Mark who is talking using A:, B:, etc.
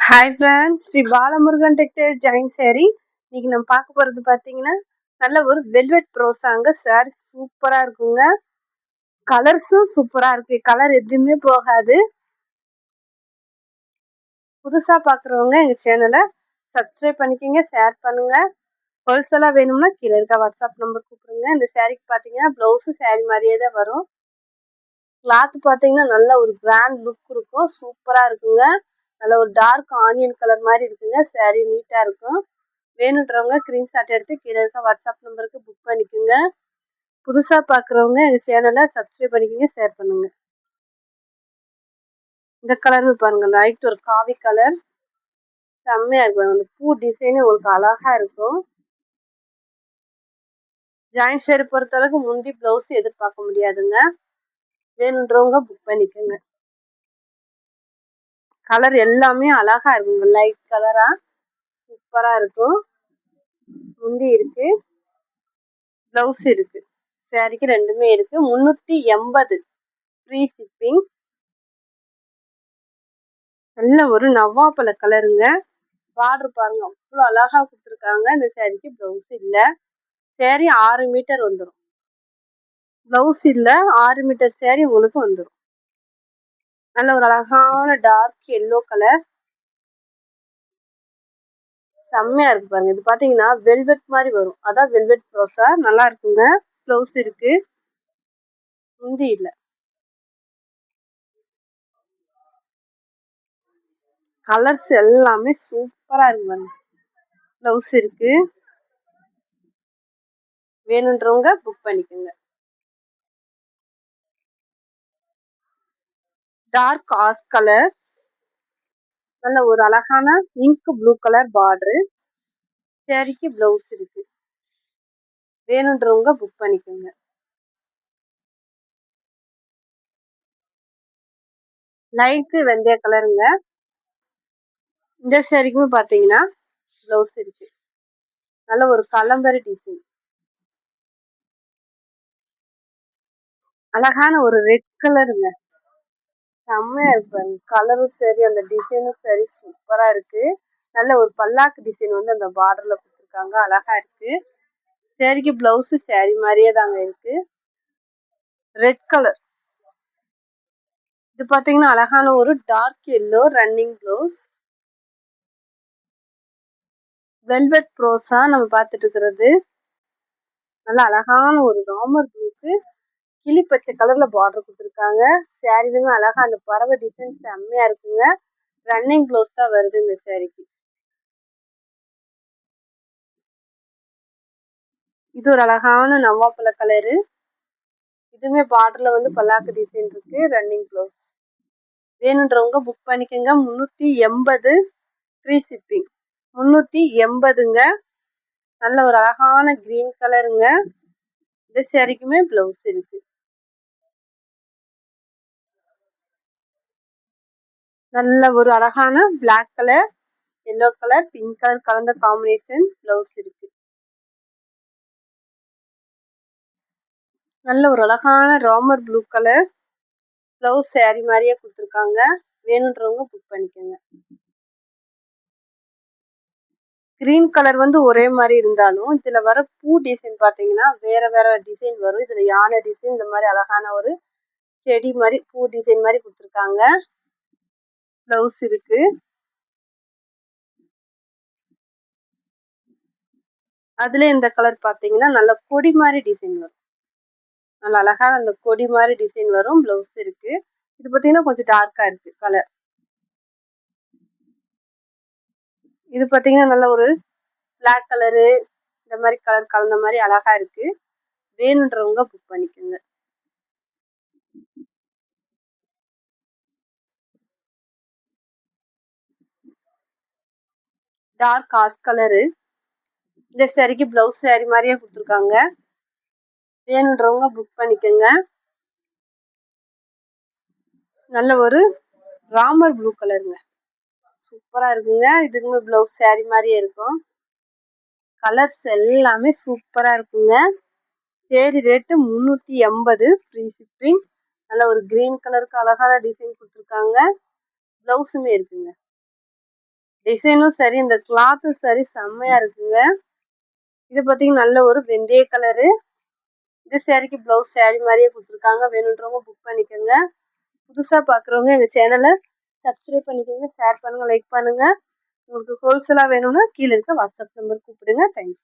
A: Hi friends, Shri Balamurugan textile ஜாயின் சேரீ. இன்னைக்கு நம்ம பார்க்க போகிறது பார்த்தீங்கன்னா நல்ல ஒரு வெல்வெட் ப்ரோஸாங்க. சாரி சூப்பராக இருக்குங்க. கலர்ஸும் சூப்பராக இருக்குது. கலர் எதுவுமே போகாது. புதுசாக பார்க்குறவங்க எங்கள் சேனலை சப்ஸ்கிரைப் பண்ணிக்கோங்க, ஷேர் பண்ணுங்கள். ஹோல்சேலாக வேணும்னா கீழே இருக்க வாட்ஸ்அப் நம்பர் கூப்பிடுங்க. இந்த சேரீக்கு பார்த்தீங்கன்னா ப்ளவுஸும் சேரீ மாதிரியே தான் வரும். கிளாத் பார்த்தீங்கன்னா நல்ல ஒரு கிராண்ட் லுக் கொடுக்கும். சூப்பராக இருக்குங்க. நல்ல ஒரு டார்க் ஆனியன் கலர் மாதிரி இருக்குங்க. சாரீ நீட்டாக இருக்கும். வேணுன்றவங்க ஸ்க்ரீன்ஷாட் எடுத்து கீழே இருக்க வாட்ஸ்அப் நம்பருக்கு புக் பண்ணிக்கோங்க. புதுசாக பார்க்குறவங்க எங்கள் சேனலை சப்ஸ்கிரைப் பண்ணிக்கோங்க, ஷேர் பண்ணுங்கள். இந்த கலர்னு பாருங்கள், லைட் ஒரு காவி கலர், செம்மையாக இருக்கும். அந்த பூ டிசைனே உங்களுக்கு அழகாக இருக்கும். ஜாயின் சேரீ பொறுத்தளவுக்கு முந்தி ப்ளவுஸ் எதிர்பார்க்க முடியாதுங்க. வேணுன்றவங்க புக் பண்ணிக்கோங்க. கலர் எல்லாமே அழகா இருக்குங்க. லைட் கலரா சூப்பரா இருக்கும். முந்தி இருக்கு, பிளவுஸ் இருக்கு. சாரிக்கு ரெண்டுமே இருக்கு. 380 ஃப்ரீ ஷிப்பிங். நல்ல ஒரு நவ்வாப்பழ கலருங்க. பார்டர் பாருங்க, அவ்வளோ அழகா கொடுத்துருக்காங்க. இந்த சாரிக்கு பிளவுஸ் இல்லை. சாரி 6 மீட்டர் வந்துடும். பிளவுஸ் இல்லை, 6 மீட்டர் சாரி உங்களுக்கு வந்துடும். நல்ல ஒரு அழகான டார்க் எல்லோ கலர், செம்மையா இருக்கு பாருங்க. இது பாத்தீங்கன்னா வெல்வெட் மாதிரி வரும். அதான் வெல்வெட் ப்ரோஸா, நல்லா இருக்குங்க. பிளவுஸ் இருக்கு, முந்தி இல்லை. கலர்ஸ் எல்லாமே சூப்பரா இருக்கு பாருங்க. பிளவுஸ் இருக்கு. வேணுன்றவங்க புக் பண்ணிக்கோங்க. டார்க் ஆஷ் கலர், நல்ல ஒரு அழகான இங்க் ப்ளூ கலர் பார்டரு. சாரிக்கு பிளவுஸ் இருக்கு. வேணுன்றவங்க புக் பண்ணிக்கோங்க. லைட்டு வெந்தய கலருங்க. இந்த சாரிக்குமே பார்த்தீங்கன்னா பிளவுஸ் இருக்கு. நல்ல ஒரு கலம்பரி டிசைன், அழகான ஒரு ரெட் கலருங்க. செம்மையா இருக்கு. கலரும் சரி, அந்த டிசைனும் சரி, சூப்பரா இருக்கு. நல்ல ஒரு பல்லாக்கு டிசைன் வந்து அந்த பார்டர்ல கொடுத்துருக்காங்க, அழகா இருக்கு. சாரிக்கு பிளவுஸ் சாரி மாதிரியே தாங்க இருக்கு. ரெட் கலர், இது பாத்தீங்கன்னா அழகான ஒரு dark yellow running blouse. Velvet ப்ரோஸா நம்ம பார்த்துட்டு இருக்கிறது. நல்ல அழகான ஒரு ராமர் ப்ளூக்கு கிளி பச்சை கலர்ல பார்டர் கொடுத்துருக்காங்க. சாரிலுமே அழகா அந்த பறவை டிசைன் செம்மையா இருக்குங்க. ரன்னிங் ப்ளவுஸ் தான் வருது இந்த சாரிக்கு. இது ஒரு அழகான நவ்வாப்பழ கலரு. இதுவுமே பார்டர்ல வந்து பல்லாக்கு டிசைன் இருக்கு. Running blouse. வேணுன்றவங்க புக் பண்ணிக்கோங்க. 380 ஃப்ரீ ஷிப்பிங். 380ங்க. நல்ல ஒரு அழகான கிரீன் கலருங்க. இந்த சாரிக்குமே பிளவுஸ் இருக்கு. நல்ல ஒரு அழகான black colour, yellow colour, pink colour கலந்த காம்பினேஷன் பிளவுஸ் இருக்கு. நல்ல ஒரு அழகான Ramar blue colour blouse sari மாதிரியே கொடுத்துருக்காங்க. வேணுன்றவங்க புக் பண்ணிக்கோங்க. கிரீன் கலர் வந்து ஒரே மாதிரி இருந்தாலும் இதுல வர பூ டிசைன் பாத்தீங்கன்னா வேற வேற டிசைன் வரும். இதுல யானை டிசைன், இந்த மாதிரி அழகான ஒரு செடி மாதிரி பூ டிசைன் மாதிரி கொடுத்துருக்காங்க. பிளவுஸ் இருக்கு. அதுல இந்த கலர் பாத்தீங்கன்னா நல்ல கொடி மாதிரி டிசைன் வரும். நல்ல அழகா அந்த கொடி மாதிரி டிசைன் வரும். பிளவுஸ் இருக்கு. இது பாத்தீங்கன்னா கொஞ்சம் டார்க்கா இருக்கு கலர். இது பாத்தீங்கன்னா நல்ல ஒரு பிளாக் கலரு, இந்த மாதிரி கலர் கலந்த மாதிரி அழகா இருக்கு. வேணுன்றவங்க புக் பண்ணிக்கோங்க. Dark ash colour. இந்த சாரிக்கு பிளவுஸ் சாரி மாதிரியே கொடுத்துருக்காங்க. வேணுன்றவங்க புக் பண்ணிக்கோங்க. நல்ல ஒரு ராமர் ப்ளூ கலருங்க, சூப்பரா இருக்குங்க. இதுக்குமே பிளவுஸ் சாரி மாதிரியே இருக்கும். கலர்ஸ் எல்லாமே சூப்பரா இருக்குங்க. சேரி ரேட்டு 380 ஃப்ரீ ஷிப்பிங். நல்ல ஒரு கிரீன் கலருக்கு அழகான டிசைன் கொடுத்துருக்காங்க. பிளவுஸுமே இருக்குங்க. டிசைனும் சரி, இந்த கிளாத்தும் சரி செம்மையா இருக்குங்க. இது பார்த்தீங்கன்னா நல்ல ஒரு வெந்தய கலரு. இந்த சாரீக்கு ப்ளவுஸ் சாரீ மாரியே குடுத்துருக்காங்க. வேணுன்றவங்க புக் பண்ணிக்கோங்க. புதுசா பார்க்குறவங்க எங்க சேனல சப்ஸ்கிரைப் பண்ணிக்கோங்க, ஷேர் பண்ணுங்க, லைக் பண்ணுங்க. உங்களுக்கு ஹோல்சேலா வேணும்னா கீழ இருக்க வாட்ஸ்அப் நம்பர் கூப்பிடுங்க. தேங்க்யூ.